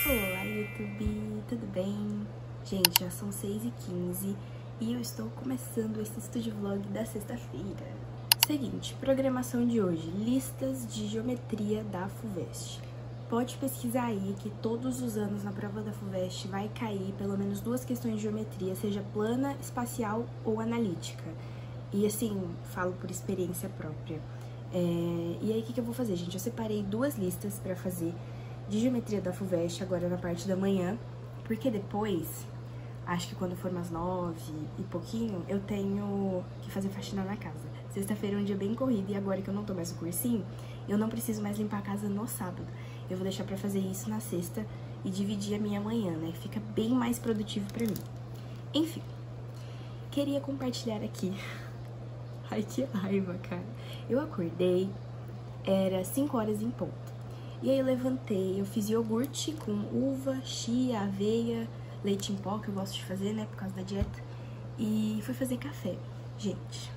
Olá, YouTube, tudo bem? Gente, já são 6h15 e eu estou começando esse estúdio vlog da sexta-feira. Seguinte, programação de hoje, listas de geometria da FUVEST. Pode pesquisar aí que todos os anos na prova da FUVEST vai cair pelo menos 2 questões de geometria, seja plana, espacial ou analítica. E assim, falo por experiência própria. E aí, o que eu vou fazer, gente? Eu separei 2 listas pra fazer de geometria da FUVEST agora na parte da manhã, porque depois, acho que quando for umas 9 e pouquinho, eu tenho que fazer faxina na casa. Sexta-feira é um dia bem corrido e agora que eu não tô mais no cursinho, eu não preciso mais limpar a casa no sábado. Eu vou deixar pra fazer isso na sexta e dividir a minha manhã, né? Fica bem mais produtivo pra mim. Enfim, queria compartilhar aqui. Ai, que raiva, cara. Eu acordei, era 5 horas em ponto. E aí eu levantei, eu fiz iogurte com uva, chia, aveia, leite em pó, que eu gosto de fazer, né, por causa da dieta. E fui fazer café. Gente,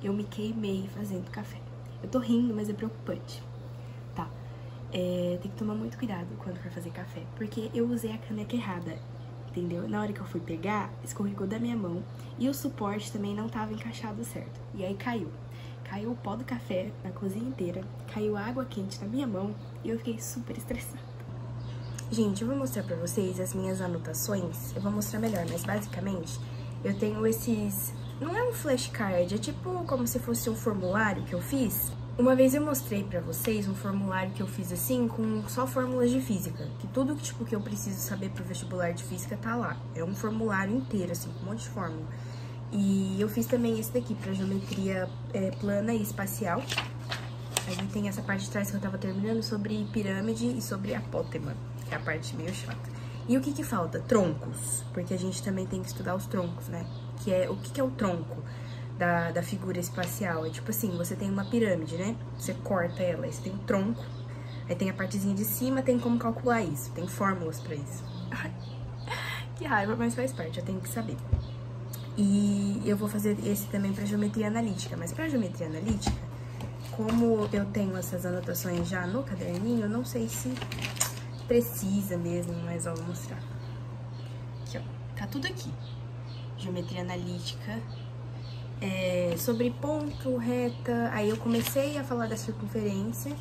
eu me queimei fazendo café. Eu tô rindo, mas é preocupante. Tá, tem que tomar muito cuidado quando for fazer café, porque eu usei a caneca errada, entendeu? Na hora que eu fui pegar, escorregou da minha mão e o suporte também não tava encaixado certo. E aí caiu. Caiu o pó do café na cozinha inteira, caiu água quente na minha mão e eu fiquei super estressada. Gente, eu vou mostrar pra vocês as minhas anotações, eu vou mostrar melhor, mas basicamente eu tenho esses... Não é um flashcard, é tipo como se fosse um formulário que eu fiz. Uma vez eu mostrei pra vocês um formulário que eu fiz assim, com só fórmulas de física, que tudo que eu preciso saber pro vestibular de física tá lá. É um formulário inteiro, assim, com um monte de fórmula. E eu fiz também esse daqui pra geometria plana e espacial. Aí tem essa parte de trás que eu tava terminando sobre pirâmide e sobre apótema, que é a parte meio chata. E o que falta? Troncos, porque a gente também tem que estudar os troncos, né? Que é, o que é o tronco da figura espacial? É tipo assim, você tem uma pirâmide, né? Você corta ela, aí você tem o tronco, aí tem a partezinha de cima, tem como calcular isso, tem fórmulas pra isso. Ai, que raiva, mas faz parte, eu tenho que saber. E eu vou fazer esse também para geometria analítica, mas para geometria analítica, como eu tenho essas anotações já no caderninho, eu não sei se precisa mesmo, mas ó, vou mostrar. Aqui, ó, tá tudo aqui. Geometria analítica, sobre ponto, reta, aí eu comecei a falar da circunferência,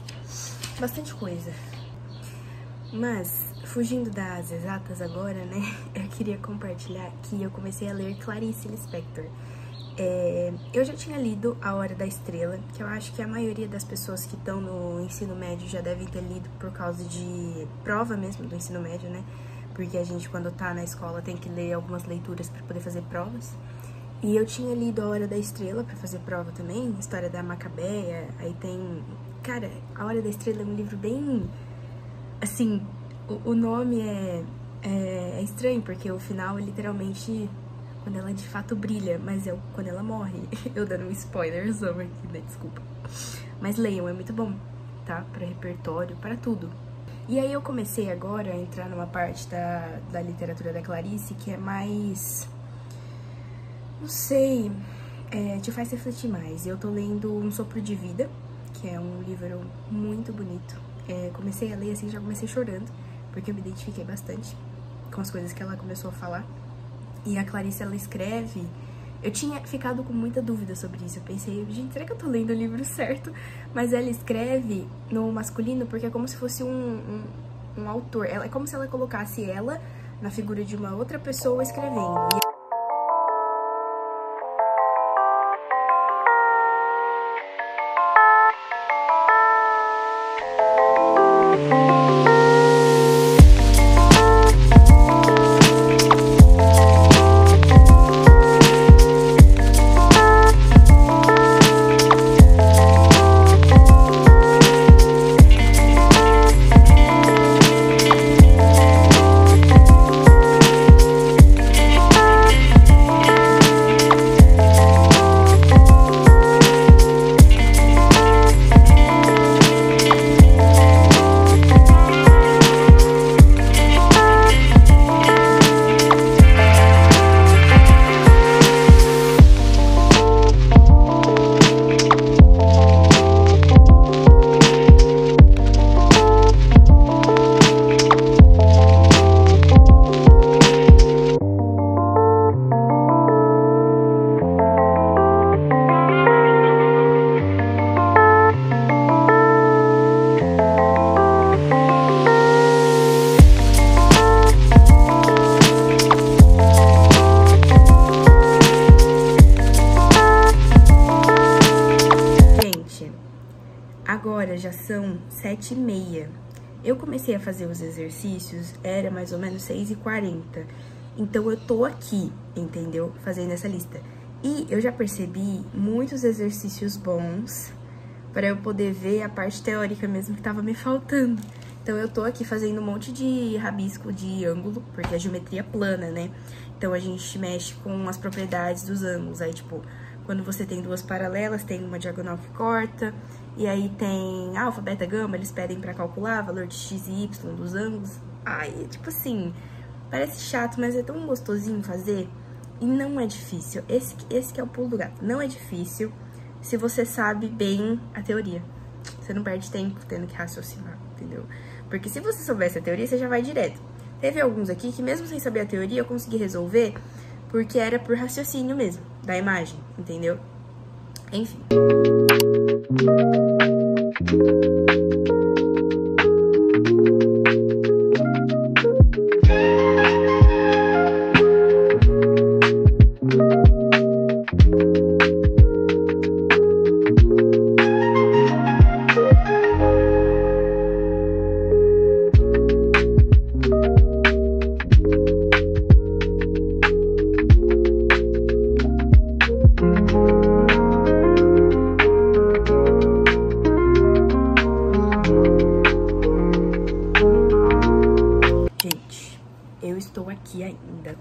bastante coisa. Mas, fugindo das exatas agora, né, eu queria compartilhar que eu comecei a ler Clarice Lispector. Eu já tinha lido A Hora da Estrela, que eu acho que a maioria das pessoas que estão no ensino médio já devem ter lido por causa de prova mesmo do ensino médio, né? Porque a gente, quando tá na escola, tem que ler algumas leituras para poder fazer provas. E eu tinha lido A Hora da Estrela para fazer prova também, história da Macabeia, aí tem... Cara, A Hora da Estrela é um livro bem... Assim, o nome é estranho, porque o final é literalmente quando ela de fato brilha, mas é quando ela morre. Eu dando um spoilerzão aqui, né? Desculpa. Mas leiam, é muito bom, tá? Pra repertório, para tudo. E aí eu comecei agora a entrar numa parte da literatura da Clarice que é mais... Não sei, te faz refletir mais. Eu tô lendo Um Sopro de Vida, que é um livro muito bonito. Comecei a ler assim, já comecei chorando, porque eu me identifiquei bastante com as coisas que ela começou a falar. E a Clarice, ela escreve... Eu tinha ficado com muita dúvida sobre isso. Eu pensei, gente, será que eu tô lendo o livro certo? Mas ela escreve no masculino porque é como se fosse um autor. É como se ela colocasse ela na figura de uma outra pessoa escrevendo. 7h30. Eu comecei a fazer os exercícios, era mais ou menos 6h40. Então eu tô aqui, entendeu? Fazendo essa lista. E eu já percebi muitos exercícios bons para eu poder ver a parte teórica mesmo que tava me faltando. Então eu tô aqui fazendo um monte de rabisco de ângulo, porque é geometria plana, né? Então a gente mexe com as propriedades dos ângulos. Aí, tipo, quando você tem duas paralelas, tem uma diagonal que corta, e aí tem alfa, beta, gama, eles pedem pra calcular valor de x e y dos ângulos. Ai, tipo assim, parece chato, mas é tão gostosinho fazer, e não é difícil. Esse que é o pulo do gato, não é difícil se você sabe bem a teoria. Você não perde tempo tendo que raciocinar, entendeu? Porque se você soubesse a teoria, você já vai direto. Teve alguns aqui que mesmo sem saber a teoria, eu consegui resolver porque era por raciocínio mesmo, da imagem, entendeu? Enfim. Eu estou aqui ainda,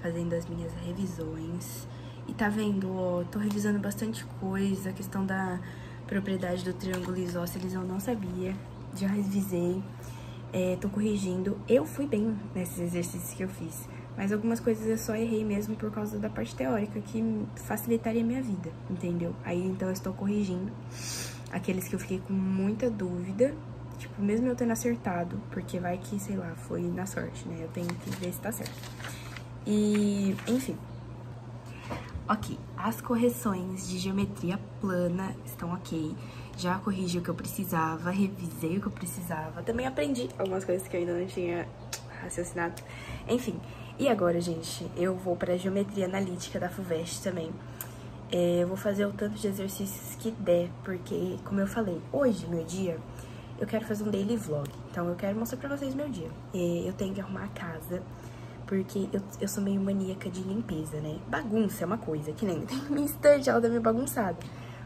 fazendo as minhas revisões. E tá vendo, ó, tô revisando bastante coisa. A questão da propriedade do triângulo isósceles eu não sabia. Já revisei, tô corrigindo. Eu fui bem nesses exercícios que eu fiz, mas algumas coisas eu só errei mesmo por causa da parte teórica, que facilitaria a minha vida, entendeu? Aí, então, eu estou corrigindo aqueles que eu fiquei com muita dúvida. Tipo, mesmo eu tendo acertado, porque vai que, sei lá, foi na sorte, né? Eu tenho que ver se tá certo. E, enfim. Ok, as correções de geometria plana estão ok. Já corrigi o que eu precisava, revisei o que eu precisava. Também aprendi algumas coisas que eu ainda não tinha raciocinado. Enfim, e agora, gente, eu vou pra geometria analítica da FUVEST também. Eu vou fazer o tanto de exercícios que der, porque, como eu falei, hoje, meu dia, eu quero fazer um daily vlog, então eu quero mostrar pra vocês meu dia. Eu tenho que arrumar a casa, porque eu sou meio maníaca de limpeza, né? Bagunça é uma coisa, que nem minha estante, ela tá meio bagunçada.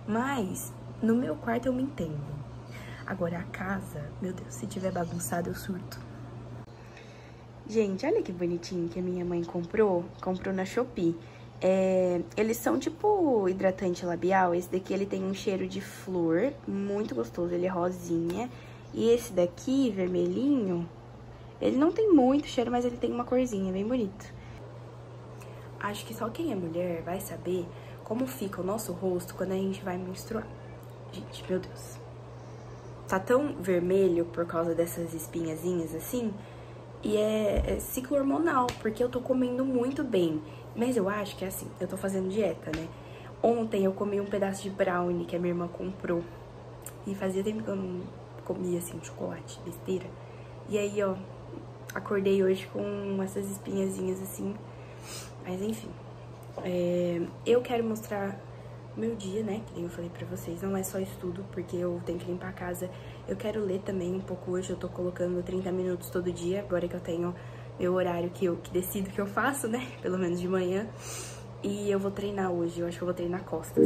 Mas no meu quarto eu me entendo. Agora a casa, meu Deus, se tiver bagunçado eu surto. Gente, olha que bonitinho que a minha mãe comprou na Shopee. Eles são tipo hidratante labial. Esse daqui ele tem um cheiro de flor, muito gostoso, ele é rosinha. E esse daqui, vermelhinho, ele não tem muito cheiro, mas ele tem uma corzinha bem bonito. Acho que só quem é mulher vai saber como fica o nosso rosto quando a gente vai menstruar. Gente, meu Deus. Tá tão vermelho por causa dessas espinhazinhas assim. E é ciclo hormonal, porque eu tô comendo muito bem. Mas eu acho que é assim, eu tô fazendo dieta, né? Ontem eu comi um pedaço de brownie que a minha irmã comprou. E fazia tempo que eu não comia, assim, chocolate, besteira. E aí, ó, acordei hoje com essas espinhazinhas, assim. Mas, enfim. Eu quero mostrar o meu dia, né? Que nem eu falei pra vocês. Não é só estudo, porque eu tenho que limpar a casa. Eu quero ler também um pouco hoje. Eu tô colocando 30 minutos todo dia, agora que eu tenho meu horário que decido que eu faço, né? Pelo menos de manhã. E eu vou treinar hoje. Eu acho que eu vou treinar costas.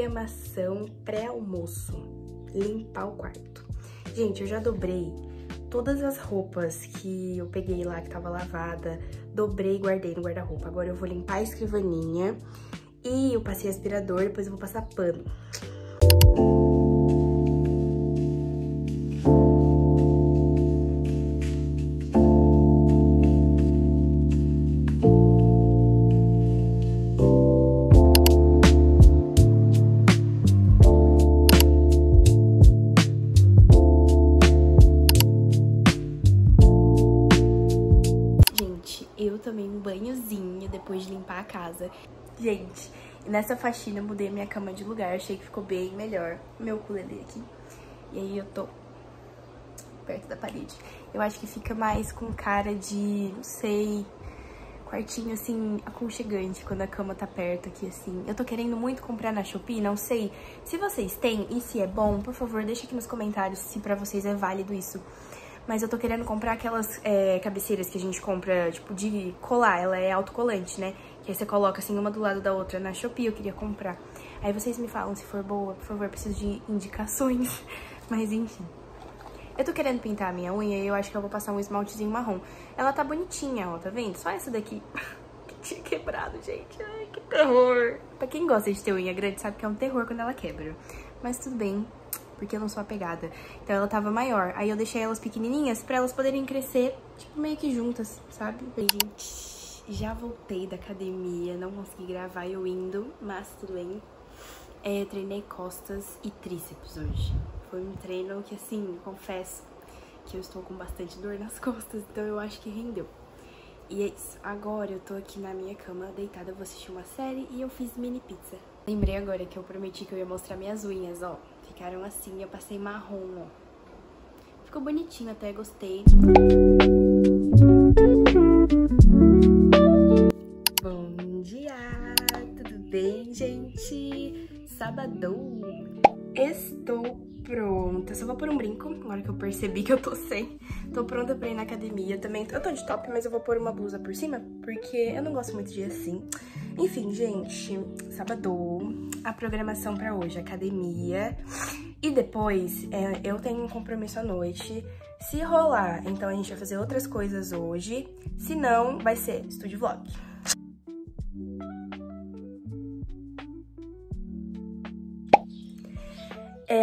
programação pré-almoço, limpar o quarto. Gente, eu já dobrei todas as roupas que eu peguei lá, que tava lavada, dobrei e guardei no guarda-roupa. Agora eu vou limpar a escrivaninha e eu passei aspirador, depois eu vou passar pano. Eu tomei um banhozinho depois de limpar a casa. Gente, nessa faxina eu mudei minha cama de lugar, achei que ficou bem melhor. Meu ukulele aqui. E aí eu tô perto da parede. Eu acho que fica mais com cara de, não sei, quartinho assim, aconchegante, quando a cama tá perto aqui assim. Eu tô querendo muito comprar na Shopee, não sei se vocês têm e se é bom, por favor, deixa aqui nos comentários se pra vocês é válido isso. Mas eu tô querendo comprar aquelas cabeceiras que a gente compra, tipo, de colar. Ela é autocolante, né? Que aí você coloca, assim, uma do lado da outra. Na Shopee eu queria comprar. Aí vocês me falam se for boa, por favor, preciso de indicações. Mas, enfim. Eu tô querendo pintar a minha unha e eu acho que eu vou passar um esmaltezinho marrom. Ela tá bonitinha, ó, tá vendo? Só essa daqui que tinha quebrado, gente. Ai, que terror. Pra quem gosta de ter unha grande, sabe que é um terror quando ela quebra. Mas tudo bem, porque eu não sou apegada. Então ela tava maior. Aí eu deixei elas pequenininhas pra elas poderem crescer, tipo, meio que juntas, sabe? E, gente, já voltei da academia, não consegui gravar eu indo, mas tudo bem. Treinei costas e tríceps hoje. Foi um treino que, assim, confesso que eu estou com bastante dor nas costas, então eu acho que rendeu. E é isso. Agora eu tô aqui na minha cama, deitada, vou assistir uma série e eu fiz mini pizza. Lembrei agora que eu prometi que eu ia mostrar minhas unhas, ó. Ficaram assim, eu passei marrom, ó. Ficou bonitinho até, gostei. Bom dia! Tudo bem, gente? Sabadão! Estou pronta. Só vou pôr um brinco, agora que eu percebi que eu tô sem. Tô pronta pra ir na academia também. Eu tô de top, mas eu vou pôr uma blusa por cima, porque eu não gosto muito de ir assim. Enfim, gente, sábado, a programação pra hoje, academia. E depois, eu tenho um compromisso à noite. Se rolar, então a gente vai fazer outras coisas hoje. Se não, vai ser estúdio vlog.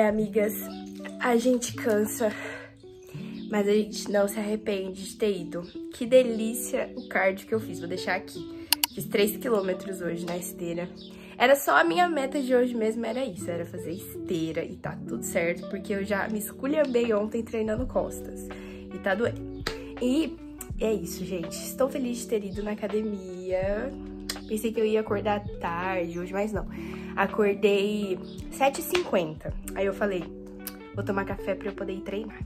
Amigas, a gente cansa, mas a gente não se arrepende de ter ido. Que delícia o cardio que eu fiz, vou deixar aqui. Fiz 3 km hoje na esteira. Era só a minha meta de hoje mesmo, era isso, era fazer esteira e tá tudo certo, porque eu já me esculhambei ontem treinando costas e tá doendo. E é isso, gente, estou feliz de ter ido na academia. Pensei que eu ia acordar tarde hoje, mas não. Acordei 7h50. Aí eu falei, vou tomar café pra eu poder ir treinar.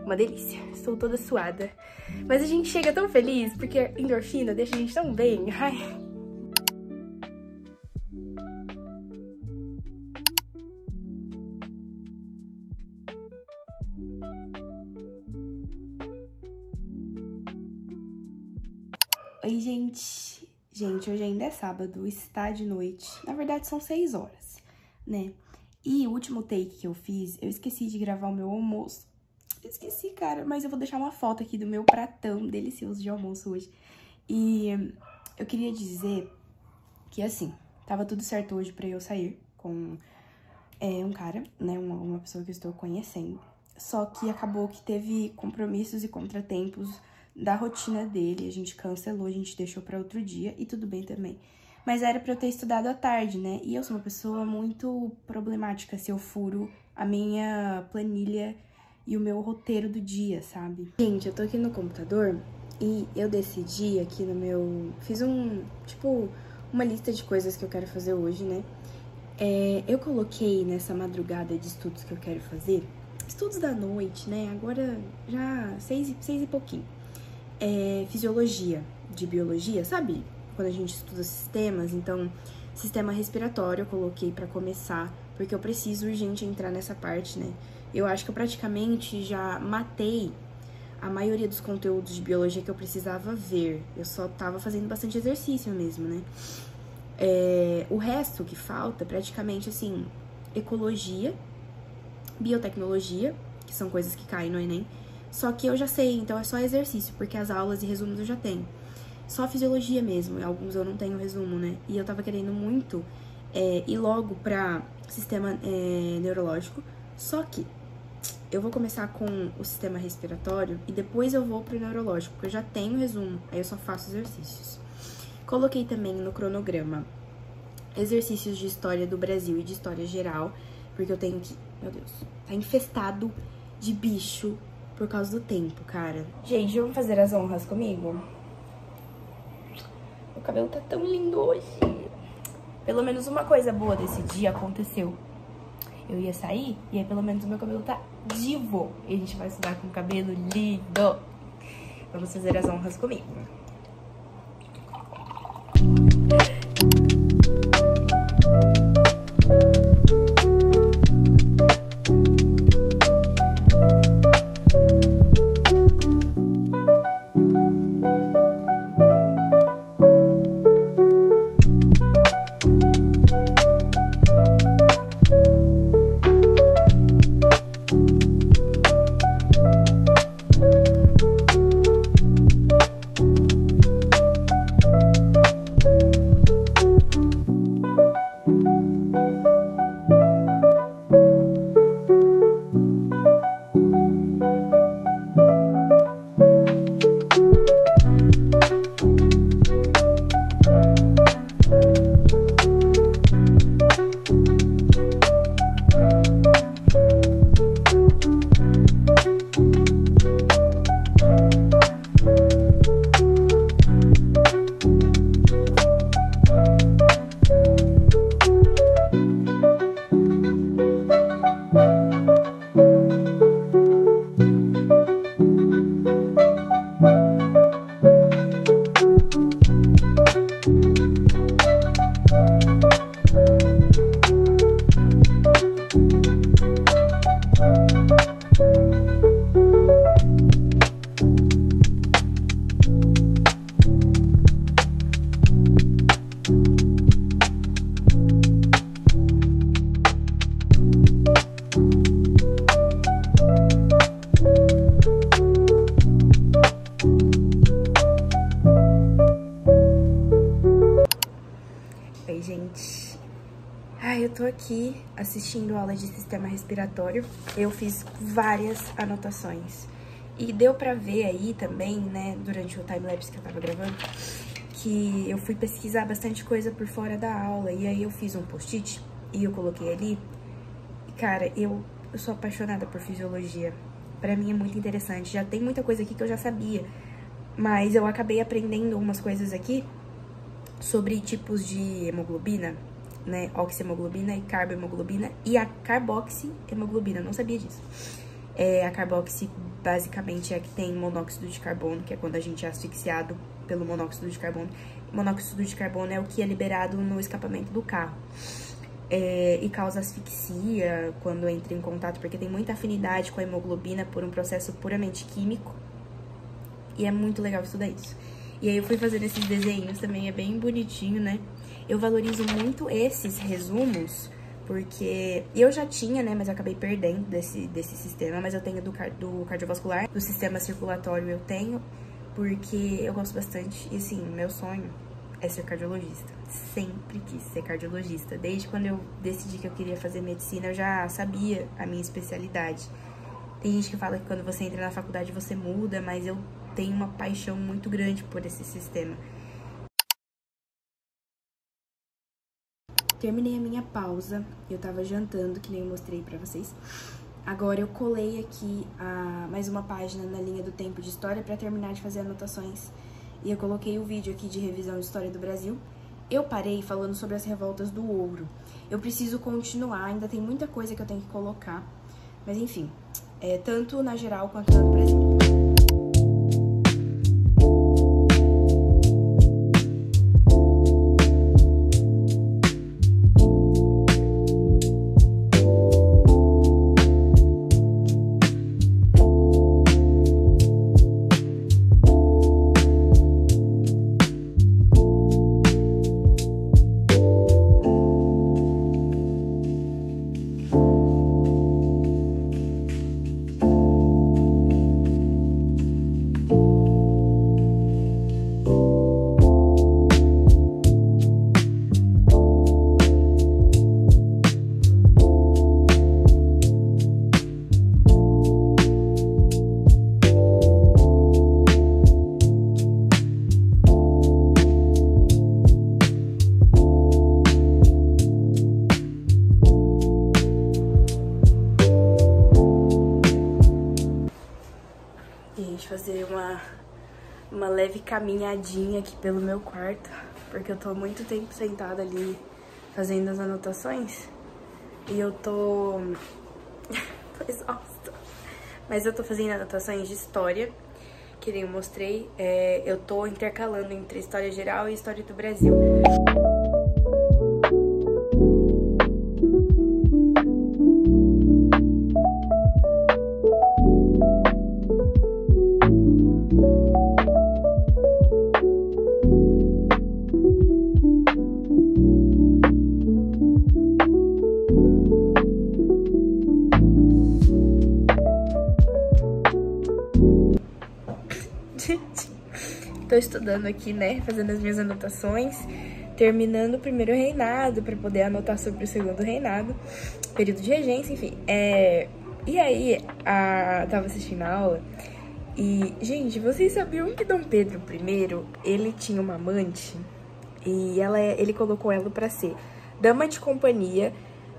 Uma delícia. Estou toda suada. Mas a gente chega tão feliz, porque endorfina deixa a gente tão bem. Ai. Oi, gente. Gente, hoje ainda é sábado, está de noite. Na verdade, são 6 horas, né? E o último take que eu fiz, eu esqueci de gravar o meu almoço. Eu esqueci, cara, mas eu vou deixar uma foto aqui do meu pratão delicioso de almoço hoje. E eu queria dizer que, assim, tava tudo certo hoje pra eu sair com um cara, né? Uma pessoa que eu estou conhecendo. Só que acabou que teve compromissos e contratempos da rotina dele, a gente cancelou, a gente deixou pra outro dia e tudo bem também. Mas era pra eu ter estudado à tarde, né? E eu sou uma pessoa muito problemática se eu furo a minha planilha e o meu roteiro do dia, sabe? Gente, eu tô aqui no computador e eu decidi aqui no meu... Fiz uma lista de coisas que eu quero fazer hoje, né? Eu coloquei nessa madrugada de estudos que eu quero fazer, estudos da noite, né? Agora já 6 e pouquinho. Fisiologia de biologia, sabe? Quando a gente estuda sistemas, então, sistema respiratório eu coloquei pra começar, porque eu preciso urgente entrar nessa parte, né? Eu acho que eu praticamente já matei a maioria dos conteúdos de biologia que eu precisava ver. Eu só tava fazendo bastante exercício mesmo, né? O resto que falta, praticamente, assim, ecologia, biotecnologia, que são coisas que caem no Enem. Só que eu já sei, então é só exercício, porque as aulas e resumos eu já tenho. Só fisiologia mesmo, e alguns eu não tenho resumo, né? E eu tava querendo muito ir logo pra sistema neurológico, só que eu vou começar com o sistema respiratório e depois eu vou pro neurológico, porque eu já tenho resumo, aí eu só faço exercícios. Coloquei também no cronograma exercícios de história do Brasil e de história geral, porque eu tenho que... Meu Deus, tá infestado de bicho por causa do tempo, cara. Gente, vamos fazer as honras comigo? Meu cabelo tá tão lindo hoje. Pelo menos uma coisa boa desse dia aconteceu. Eu ia sair e aí pelo menos o meu cabelo tá divo. E a gente vai estudar com o cabelo lindo. Vamos fazer as honras comigo. Oi, gente. Eu tô aqui assistindo aula de sistema respiratório. Eu fiz várias anotações. E deu pra ver aí também, né, durante o timelapse que eu tava gravando, que eu fui pesquisar bastante coisa por fora da aula. E aí eu fiz um post-it e eu coloquei ali. E, cara, eu sou apaixonada por fisiologia. Pra mim é muito interessante. Já tem muita coisa aqui que eu já sabia. Mas eu acabei aprendendo umas coisas aqui sobre tipos de hemoglobina, né, oxihemoglobina e carbohemoglobina e a carboxihemoglobina, não sabia disso. A carboxi basicamente é a que tem monóxido de carbono, que é quando a gente é asfixiado pelo monóxido de carbono. Monóxido de carbono é o que é liberado no escapamento do carro. E causa asfixia quando entra em contato, porque tem muita afinidade com a hemoglobina por um processo puramente químico. E é muito legal estudar isso. E aí eu fui fazendo esses desenhos também, é bem bonitinho, né? Eu valorizo muito esses resumos, porque eu já tinha, né, mas eu acabei perdendo desse sistema, mas eu tenho do cardiovascular, do sistema circulatório eu tenho, porque eu gosto bastante, e assim, meu sonho é ser cardiologista. Sempre quis ser cardiologista. Desde quando eu decidi que eu queria fazer medicina, eu já sabia a minha especialidade. Tem gente que fala que quando você entra na faculdade você muda, mas eu tenho uma paixão muito grande por esse sistema. Terminei a minha pausa, eu tava jantando, que nem eu mostrei pra vocês. Agora eu colei aqui mais uma página na linha do tempo de história pra terminar de fazer anotações. E eu coloquei o vídeo aqui de revisão de história do Brasil. Eu parei falando sobre as revoltas do ouro. Eu preciso continuar, ainda tem muita coisa que eu tenho que colocar. Mas enfim, tanto na geral quanto no Brasil. fazer uma leve caminhadinha aqui pelo meu quarto, porque eu tô muito tempo sentada ali fazendo as anotações e eu tô exausta. Mas eu tô fazendo anotações de história, que nem eu mostrei. Eu tô intercalando entre história geral e história do Brasil. Tô estudando aqui, né, fazendo as minhas anotações, terminando o primeiro reinado pra poder anotar sobre o segundo reinado, período de regência, enfim. E aí, tava assistindo a aula e, gente, vocês sabiam que Dom Pedro I, ele tinha uma amante e ele colocou ela pra ser dama de companhia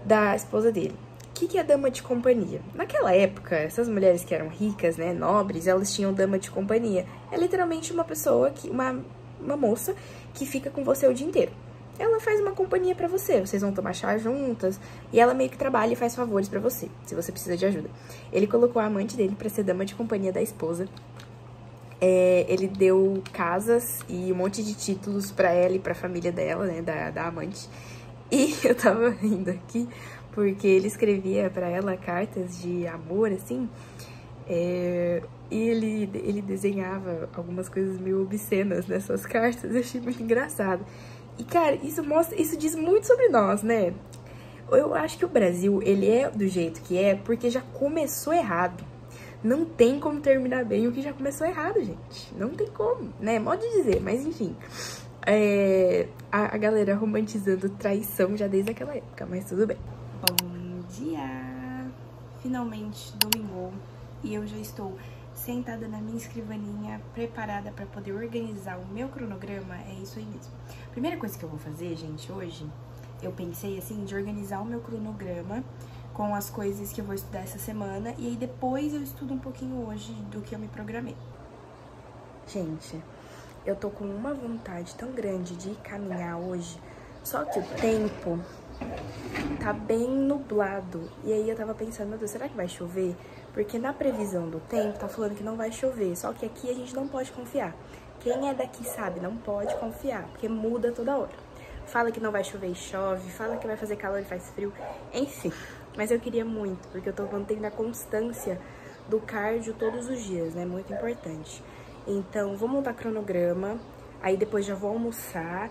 da esposa dele. O que é dama de companhia? Naquela época, essas mulheres que eram ricas, né, nobres, elas tinham dama de companhia. É literalmente uma pessoa, uma moça que fica com você o dia inteiro. Ela faz uma companhia pra você, vocês vão tomar chá juntas, e ela meio que trabalha e faz favores pra você, se você precisa de ajuda. Ele colocou a amante dele pra ser dama de companhia da esposa. Ele deu casas e um monte de títulos pra ela e pra família dela, né, da amante. E eu tava rindo aqui, porque ele escrevia pra ela cartas de amor, assim, e ele desenhava algumas coisas meio obscenas nessas cartas. Eu achei muito engraçado. E, cara, isso diz muito sobre nós, né? Eu acho que o Brasil, ele é do jeito que é porque já começou errado. Não tem como terminar bem o que já começou errado, gente. Não tem como, né? Modo de dizer, mas enfim. A galera romantizando traição já desde aquela época, mas tudo bem. Bom dia! Finalmente, domingo, e eu já estou sentada na minha escrivaninha, preparada para poder organizar o meu cronograma. É isso aí mesmo. Primeira coisa que eu vou fazer, gente, hoje, eu pensei, assim, de organizar o meu cronograma com as coisas que eu vou estudar essa semana, e aí depois eu estudo um pouquinho hoje do que eu me programei. Gente, eu tô com uma vontade tão grande de caminhar hoje, só que o tempo tá bem nublado. E aí eu tava pensando, meu Deus, será que vai chover? Porque na previsão do tempo tá falando que não vai chover, só que aqui a gente não pode confiar. Quem é daqui sabe, não pode confiar, porque muda toda hora. Fala que não vai chover e chove, fala que vai fazer calor e faz frio, enfim. Mas eu queria muito, porque eu tô mantendo a constância do cardio todos os dias, né? Muito importante. Então, vou montar cronograma, aí depois já vou almoçar.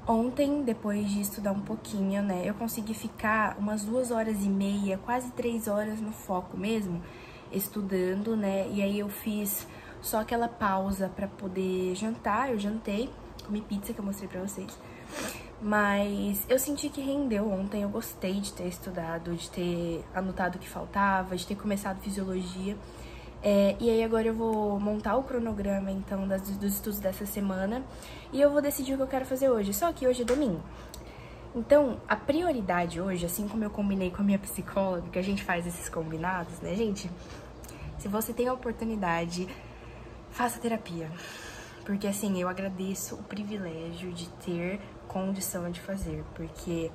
Ontem, depois de estudar um pouquinho, né, eu consegui ficar umas 2h30, quase 3 horas no foco mesmo, estudando, né, e aí eu fiz só aquela pausa pra poder jantar. Eu jantei, comi pizza que eu mostrei pra vocês, mas eu senti que rendeu ontem. Eu gostei de ter estudado, de ter anotado o que faltava, de ter começado fisiologia. E aí agora eu vou montar o cronograma, então, dos estudos dessa semana, e eu vou decidir o que eu quero fazer hoje. Só que hoje é domingo. Então, a prioridade hoje, assim como eu combinei com a minha psicóloga, que a gente faz esses combinados, né, gente? Se você tem a oportunidade, faça terapia. Porque, assim, eu agradeço o privilégio de ter condição de fazer, porque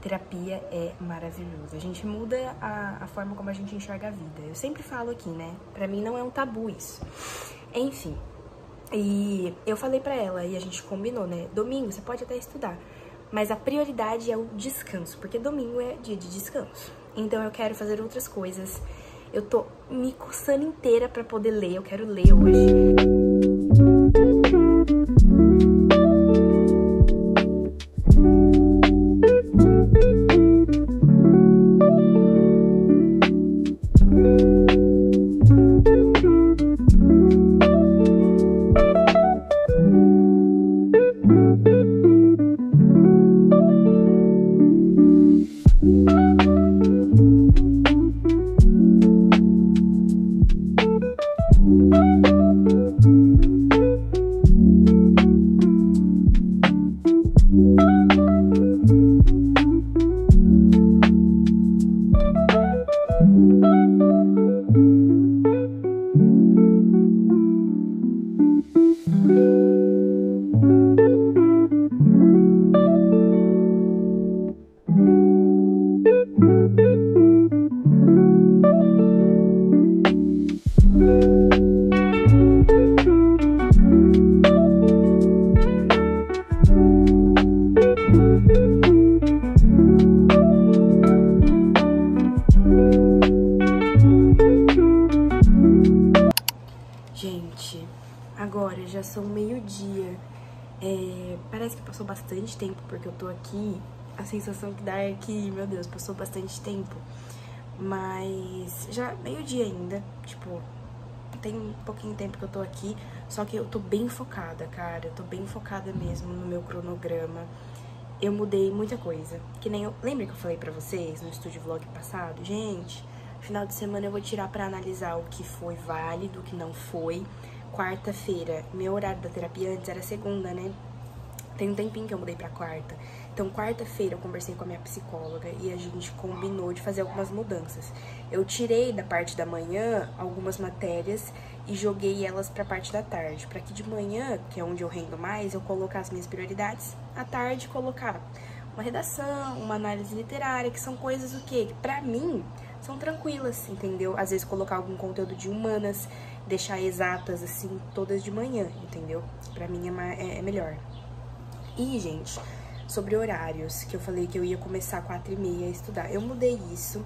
terapia é maravilhoso. A gente muda a forma como a gente enxerga a vida. Eu sempre falo aqui, né? Pra mim não é um tabu isso. Enfim. E eu falei pra ela, e a gente combinou, né? Domingo você pode até estudar, mas a prioridade é o descanso, porque domingo é dia de descanso. Então eu quero fazer outras coisas. Eu tô me coçando inteira pra poder ler. Eu quero ler hoje. já são meio-dia. Parece que passou bastante tempo porque eu tô aqui. A sensação que dá é que, meu Deus, passou bastante tempo. Mas já meio-dia ainda, tipo, tem um pouquinho de tempo que eu tô aqui. Só que eu tô bem focada, cara. Eu tô bem focada mesmo no meu cronograma. Eu mudei muita coisa. Que nem eu... Lembra que eu falei pra vocês no estúdio vlog passado? Gente, final de semana eu vou tirar pra analisar o que foi válido, o que não foi. Quarta-feira, meu horário da terapia antes era segunda, né? Tem um tempinho que eu mudei pra quarta. Então, quarta-feira eu conversei com a minha psicóloga e a gente combinou de fazer algumas mudanças. Eu tirei da parte da manhã algumas matérias e joguei elas pra parte da tarde. Pra que de manhã, que é onde eu rendo mais, eu colocar as minhas prioridades. À tarde, colocar uma redação, uma análise literária, que são coisas o quê? Que pra mim são tranquilas, entendeu? Às vezes colocar algum conteúdo de humanas, deixar exatas, assim, todas de manhã, entendeu? Pra mim é melhor. E, gente, sobre horários, que eu falei que eu ia começar às 4h30 a estudar. Eu mudei isso,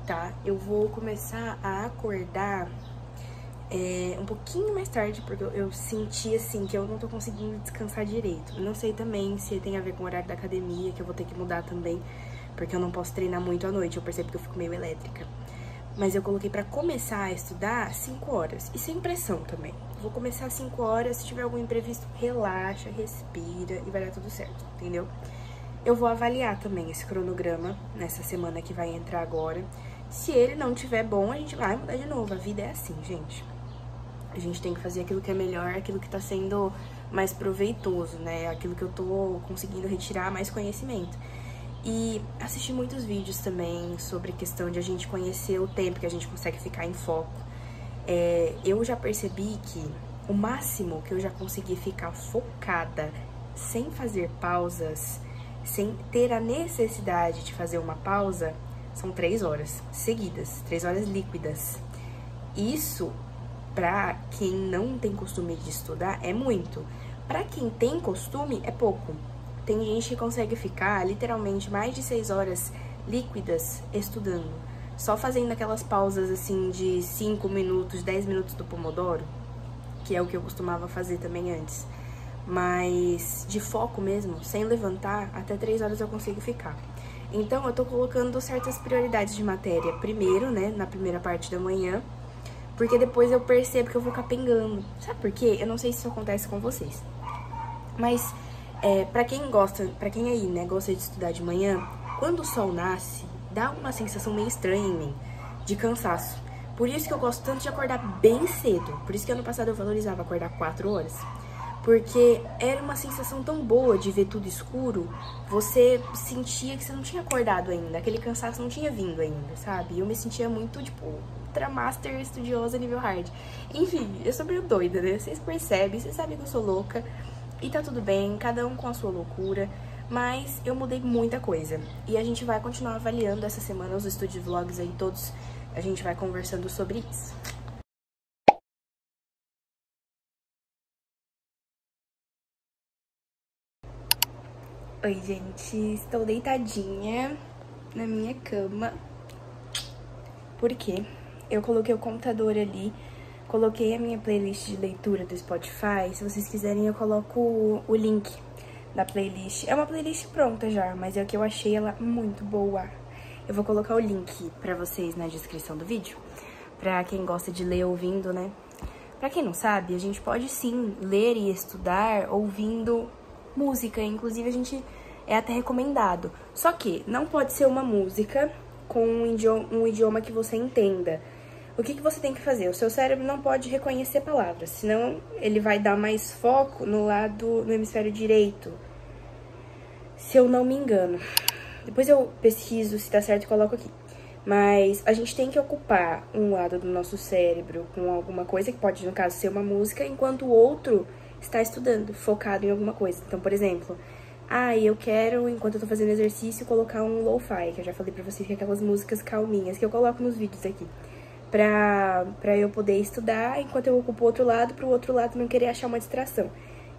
tá? Eu vou começar a acordar um pouquinho mais tarde, porque eu senti, assim, que eu não tô conseguindo descansar direito. Não sei também se tem a ver com o horário da academia, que eu vou ter que mudar também, porque eu não posso treinar muito à noite. Eu percebo que eu fico meio elétrica. Mas eu coloquei pra começar a estudar 5 horas. E sem pressão também. Vou começar às 5 horas, se tiver algum imprevisto, relaxa, respira e vai dar tudo certo, entendeu? Eu vou avaliar também esse cronograma nessa semana que vai entrar agora. Se ele não tiver bom, a gente vai mudar de novo. A vida é assim, gente. A gente tem que fazer aquilo que é melhor, aquilo que tá sendo mais proveitoso, né? Aquilo que eu tô conseguindo retirar mais conhecimento. E assisti muitos vídeos também sobre a questão de a gente conhecer o tempo que a gente consegue ficar em foco. Eu já percebi que o máximo que eu já consegui ficar focada sem fazer pausas, sem ter a necessidade de fazer uma pausa, são 3 horas seguidas, 3 horas líquidas. Isso, pra quem não tem costume de estudar, é muito. Pra quem tem costume, é pouco. Tem gente que consegue ficar literalmente mais de 6 horas líquidas estudando. Só fazendo aquelas pausas assim de 5 minutos, 10 minutos do Pomodoro, que é o que eu costumava fazer também antes. Mas de foco mesmo, sem levantar, até 3 horas eu consigo ficar. Então eu tô colocando certas prioridades de matéria primeiro, né, na primeira parte da manhã, porque depois eu percebo que eu vou capengando. Sabe por quê? Eu não sei se isso acontece com vocês, mas pra quem aí, né, gosta de estudar de manhã, quando o sol nasce, dá uma sensação meio estranha em mim, de cansaço. Por isso que eu gosto tanto de acordar bem cedo. Por isso que ano passado eu valorizava acordar 4 horas. Porque era uma sensação tão boa de ver tudo escuro, você sentia que você não tinha acordado ainda, aquele cansaço não tinha vindo ainda, sabe? E eu me sentia muito, tipo, ultra master estudiosa nível hard. Enfim, eu sou meio doida, né? Vocês percebem, vocês sabem que eu sou louca. E tá tudo bem, cada um com a sua loucura, mas eu mudei muita coisa. E a gente vai continuar avaliando essa semana os estúdios vlogs aí todos, a gente vai conversando sobre isso. Oi, gente, estou deitadinha na minha cama. Por quê? Eu coloquei o computador ali, coloquei a minha playlist de leitura do Spotify. Se vocês quiserem, eu coloco o link da playlist. É uma playlist pronta já, mas é o que eu achei ela muito boa. Eu vou colocar o link pra vocês na descrição do vídeo, pra quem gosta de ler ouvindo, né? Pra quem não sabe, a gente pode sim ler e estudar ouvindo música. Inclusive, a gente é até recomendado. Só que não pode ser uma música com um idioma que você entenda. O que você tem que fazer? O seu cérebro não pode reconhecer palavras, senão ele vai dar mais foco no hemisfério direito, se eu não me engano. Depois eu pesquiso se tá certo e coloco aqui. Mas a gente tem que ocupar um lado do nosso cérebro com alguma coisa, que pode, no caso, ser uma música, enquanto o outro está estudando, focado em alguma coisa. Então, por exemplo, eu quero, enquanto eu tô fazendo exercício, colocar um lo-fi, que eu já falei pra vocês, que é aquelas músicas calminhas que eu coloco nos vídeos aqui. Pra eu poder estudar, enquanto eu ocupo o outro lado, pro outro lado não querer achar uma distração.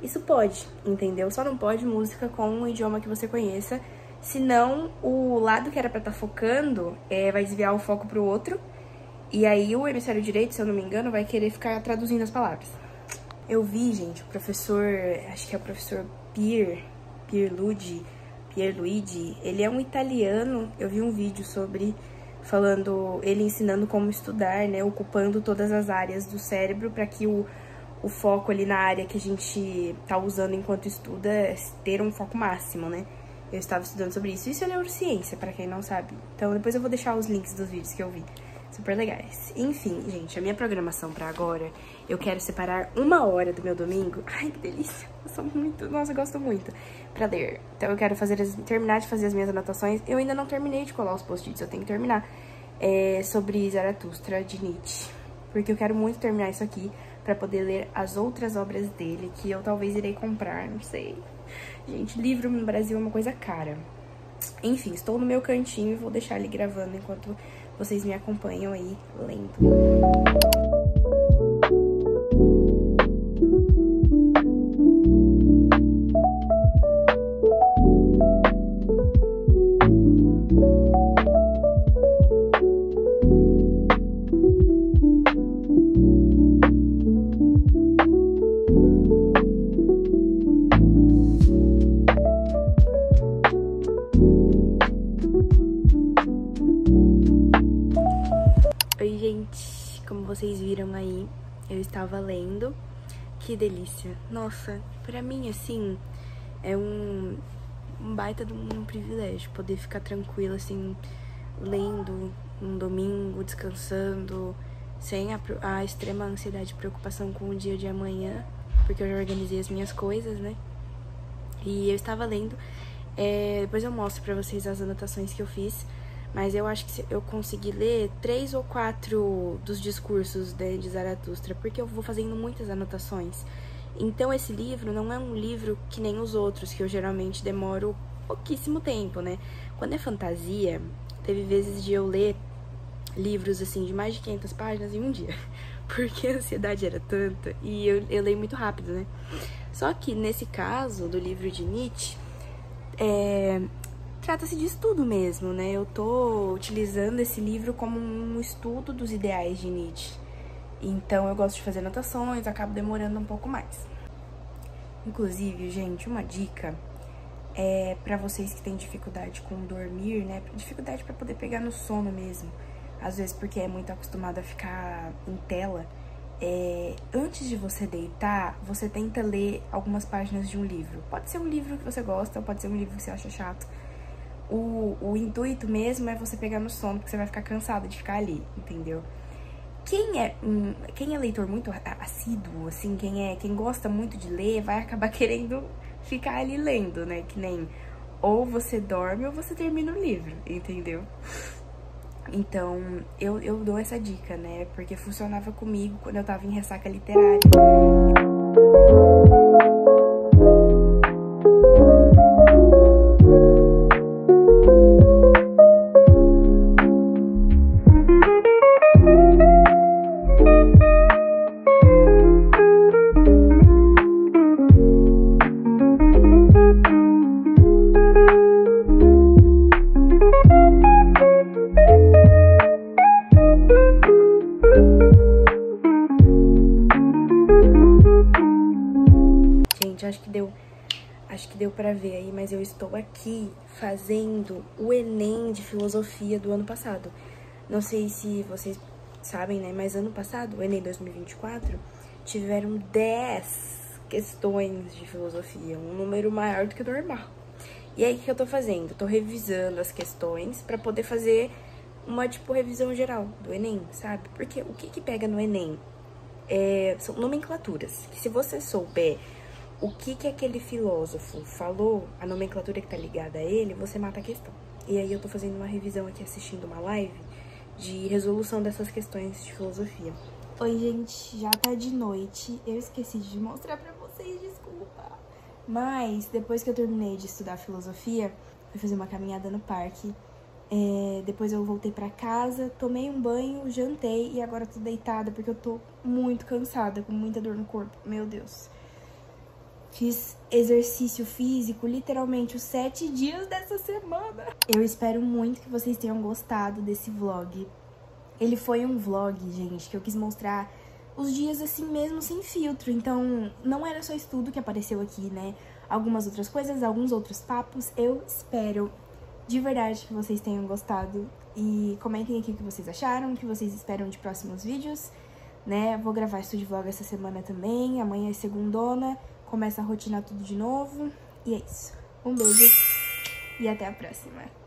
Isso pode, entendeu? Só não pode música com um idioma que você conheça, senão o lado que era pra estar focando vai desviar o foco pro outro, e aí o hemisfério direito, se eu não me engano, vai querer ficar traduzindo as palavras. Eu vi, gente, o professor, acho que é o professor Pierluigi, ele é um italiano. Eu vi um vídeo sobre, falando, ele ensinando como estudar, né, ocupando todas as áreas do cérebro para que o foco ali na área que a gente tá usando enquanto estuda ter um foco máximo, né. Eu estava estudando sobre isso. Isso é neurociência, pra quem não sabe. Então depois eu vou deixar os links dos vídeos que eu vi. Super legais. Enfim, gente, a minha programação pra agora, eu quero separar 1 hora do meu domingo. Ai, que delícia. Nossa, eu gosto muito. Pra ler. Então eu quero terminar de fazer as minhas anotações. Eu ainda não terminei de colar os post-its, eu tenho que terminar. Sobre Zaratustra, de Nietzsche. Porque eu quero muito terminar isso aqui pra poder ler as outras obras dele, que eu talvez irei comprar, não sei. Gente, livro no Brasil é uma coisa cara. Enfim, estou no meu cantinho e vou deixar ele gravando enquanto vocês me acompanham aí lendo. Oi, gente, como vocês viram aí, eu estava lendo. Que delícia. Nossa, pra mim, assim, é um baita de um privilégio poder ficar tranquila, assim, lendo um domingo, descansando, sem a extrema ansiedade e preocupação com o dia de amanhã, porque eu já organizei as minhas coisas, né? E eu estava lendo, depois eu mostro pra vocês as anotações que eu fiz. Mas eu acho que eu consegui ler 3 ou 4 dos discursos de Zaratustra, porque eu vou fazendo muitas anotações. Então esse livro não é um livro que nem os outros, que eu geralmente demoro pouquíssimo tempo, né? Quando é fantasia, teve vezes de eu ler livros, assim, de mais de 500 páginas em um dia. Porque a ansiedade era tanta e eu leio muito rápido, né? Só que nesse caso do livro de Nietzsche, trata-se de estudo mesmo, né? Eu tô utilizando esse livro como um estudo dos ideais de Nietzsche. Então eu gosto de fazer anotações, acabo demorando um pouco mais. Inclusive, gente, uma dica pra vocês que têm dificuldade com dormir, né? Dificuldade pra poder pegar no sono mesmo. Às vezes porque é muito acostumado a ficar em tela. Antes de você deitar, você tenta ler algumas páginas de um livro. Pode ser um livro que você gosta, ou pode ser um livro que você acha chato. O intuito mesmo é você pegar no sono, porque você vai ficar cansado de ficar ali, entendeu? Quem é leitor muito assíduo, assim, quem gosta muito de ler, vai acabar querendo ficar ali lendo, né? Que nem ou você dorme ou você termina o livro, entendeu? Então, eu dou essa dica, né? Porque funcionava comigo quando eu tava em ressaca literária. Acho que deu pra ver aí, mas eu estou aqui fazendo o Enem de Filosofia do ano passado. Não sei se vocês sabem, né, mas ano passado, o Enem 2024, tiveram 10 questões de filosofia, um número maior do que o normal. E aí, o que eu tô fazendo? Tô revisando as questões pra poder fazer uma, tipo, revisão geral do Enem, sabe? Porque o que pega no Enem são nomenclaturas, que se você souber o que aquele filósofo falou, a nomenclatura que tá ligada a ele, você mata a questão. E aí eu tô fazendo uma revisão aqui, assistindo uma live de resolução dessas questões de filosofia. Oi, gente, já tá de noite. Eu esqueci de mostrar pra vocês, desculpa. Mas, depois que eu terminei de estudar filosofia, fui fazer uma caminhada no parque. Depois eu voltei pra casa, tomei um banho, jantei e agora tô deitada porque eu tô muito cansada, com muita dor no corpo. Meu Deus. Fiz exercício físico literalmente os 7 dias dessa semana. Eu espero muito que vocês tenham gostado desse vlog. Ele foi um vlog, gente, que eu quis mostrar os dias assim mesmo, sem filtro. Então, não era só estudo que apareceu aqui, né? Algumas outras coisas, alguns outros papos. Eu espero de verdade que vocês tenham gostado. E comentem aqui o que vocês acharam, o que vocês esperam de próximos vídeos, né? Vou gravar estúdio vlog essa semana também. Amanhã é segundona, começa a rotinar tudo de novo. E é isso. Um beijo e até a próxima.